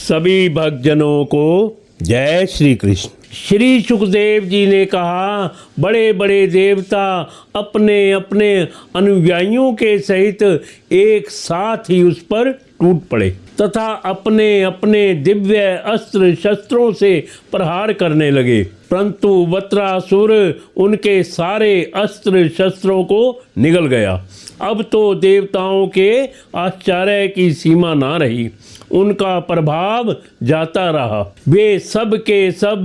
सभी भक्तजनों को जय श्री कृष्ण। श्री सुखदेव जी ने कहा, बड़े बड़े देवता अपने अपने अनुयायियों के सहित एक साथ ही उस पर टूट पड़े तथा अपने अपने दिव्य अस्त्र शस्त्रों से प्रहार करने लगे, परंतु वत्रासुर उनके सारे अस्त्र शस्त्रों को निगल गया। अब तो देवताओं के आश्चर्य की सीमा ना रही, उनका प्रभाव जाता रहा। वे सब के सब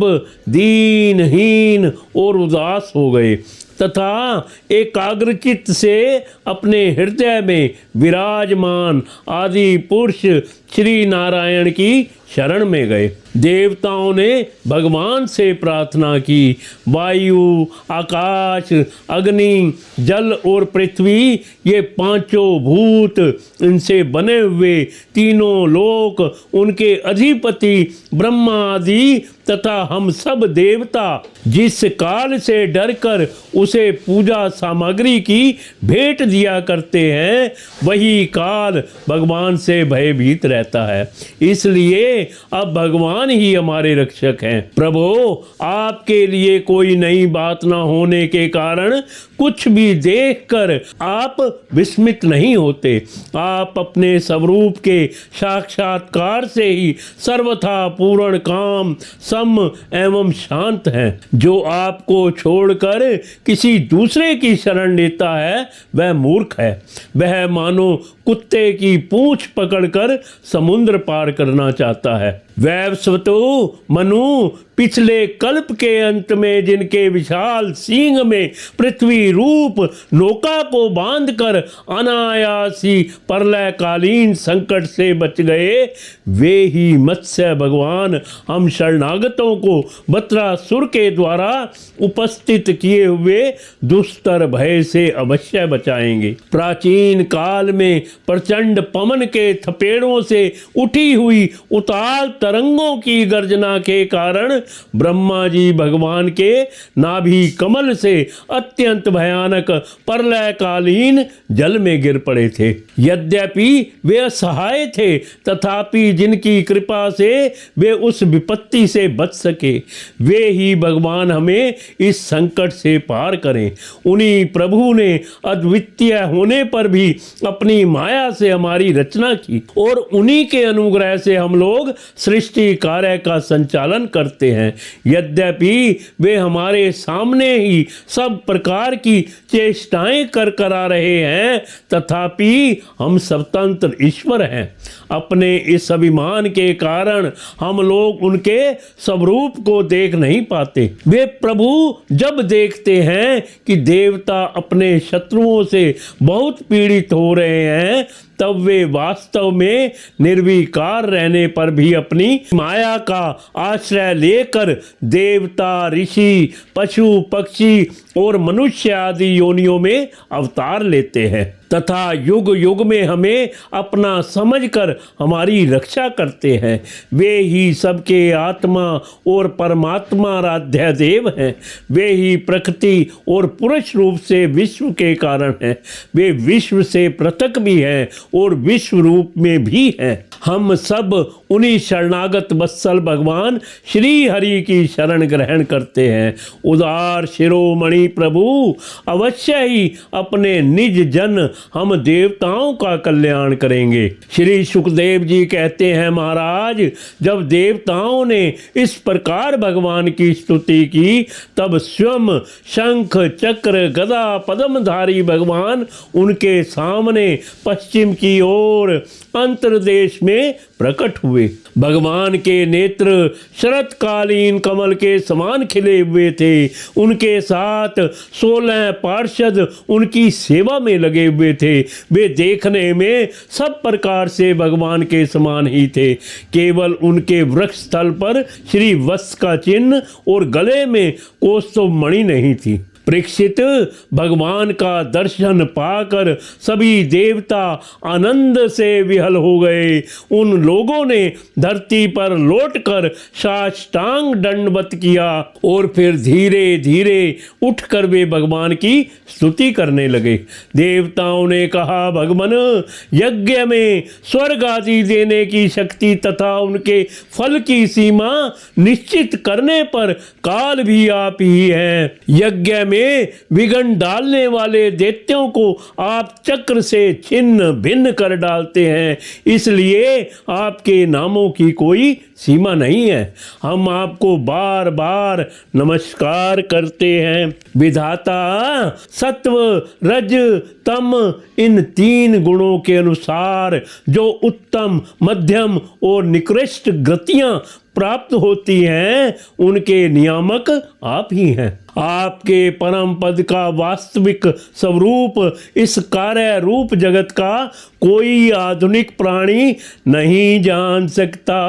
दीनहीन और उदास हो गए तथा एकाग्रचित्त से अपने हृदय में विराजमान आदि पुरुष श्री नारायण की शरण में गए। देवताओं ने भगवान से प्रार्थना की, वायु, आकाश, अग्नि, जल और पृथ्वी, ये पांचों भूत, इनसे बने हुए तीनों लोक, उनके अधिपति ब्रह्मा आदि तथा हम सब देवता जिस काल से डरकर उसे पूजा सामग्री की भेंट दिया करते हैं, वही काल भगवान से भयभीत रहता है। इसलिए अब भगवान ही हमारे रक्षक हैं। प्रभु, आपके लिए कोई नई बात न होने के कारण कुछ भी देखकर आप विस्मित नहीं होते। आप अपने स्वरूप के साक्षात्कार से ही सर्वथा पूर्ण काम, सम एवं शांत हैं। जो आपको छोड़कर किसी दूसरे की शरण लेता है वह मूर्ख है। वह मानो कुत्ते की पूंछ पकड़कर समुद्र पार करना चाहता है। वैवस्वतो मनु पिछले कल्प के अंत में जिनके विशाल सींग में पृथ्वी रूप नौका को बांधकर अनायासी प्रलयकालीन संकट से बच गए, वे ही मत्स्य भगवान हम शरणागतों को वत्रासुर के द्वारा उपस्थित किए हुए दुस्तर भय से अवश्य बचाएंगे। प्राचीन काल में प्रचंड पवन के थपेड़ों से उठी हुई उताल तरंगों की गर्जना के कारण ब्रह्मा जी भगवान के नाभि कमल से अत्यंत भयानक प्रलयकालीन जल में गिर पड़े थे। यद्यपि वे असहाय थे, तथापि जिनकी कृपा से वे उस विपत्ति से बच सके, वे ही भगवान हमें इस संकट से पार करें। उन्हीं प्रभु ने अद्वितीय होने पर भी अपनी माया से हमारी रचना की और उन्हीं के अनुग्रह से हम लोग सृष्टि कार्य का संचालन करते हैं। यद्यपि वे हमारे सामने ही सब प्रकार की चेष्टाएं कर करा रहे हैं, तथापि हम स्वतंत्र ईश्वर हैं। अपने इस अभिमान के कारण हम लोग उनके स्वरूप को देख नहीं पाते। वे प्रभु जब देखते हैं कि देवता अपने शत्रुओं से बहुत पीड़ित हो रहे हैं, तब वे वास्तव में निर्विकार रहने पर भी अपनी माया का आश्रय लेकर देवता, ऋषि, पशु, पक्षी और मनुष्य आदि योनियों में अवतार लेते हैं तथा युग युग में हमें अपना समझकर हमारी रक्षा करते हैं। वे ही सबके आत्मा और परमात्मा आराध्य देव हैं। वे ही प्रकृति और पुरुष रूप से विश्व के कारण हैं। वे विश्व से पृथक भी हैं और विश्व रूप में भी हैं। हम सब उन्हीं शरणागत वत्सल भगवान श्री हरि की शरण ग्रहण करते हैं। उदार शिरोमणि प्रभु अवश्य ही अपने निज जन हम देवताओं का कल्याण करेंगे। श्री सुखदेव जी कहते हैं, महाराज, जब देवताओं ने इस प्रकार भगवान की स्तुति की, तब स्वयं शंख चक्र गदा पद्मधारी भगवान उनके सामने पश्चिम की ओर अंतर्देश में प्रकट हुए। भगवान के नेत्र शरतकालीन कमल के समान खिले हुए थे। उनके साथ 16 पार्षद उनकी सेवा में लगे हुए थे। वे देखने में सब प्रकार से भगवान के समान ही थे। केवल उनके वृक्ष स्थल पर श्री वत्स का चिन्ह और गले में कौस्तुभ मणि नहीं थी। परीक्षित, भगवान का दर्शन पाकर सभी देवता आनंद से विहल हो गए। उन लोगों ने धरती पर लौटकर साष्टांग दंडवत किया और फिर धीरे धीरे उठकर वे भगवान की स्तुति करने लगे। देवताओं ने कहा, भगवान, यज्ञ में स्वर्ग आदि देने की शक्ति तथा उनके फल की सीमा निश्चित करने पर काल भी आप ही हैं। यज्ञ में विघ्न डालने वाले दैत्यों को आप चक्र से छिन्न भिन्न कर डालते हैं, इसलिए आपके नामों की कोई सीमा नहीं है। हम आपको बार बार नमस्कार करते हैं। विधाता, सत्व, रज, तम, इन 3 गुणों के अनुसार जो उत्तम, मध्यम और निकृष्ट गतियां प्राप्त होती हैं, उनके नियामक आप ही हैं। आपके परम पद का वास्तविक स्वरूप इस कार्य रूप जगत का कोई आधुनिक प्राणी नहीं जान सकता।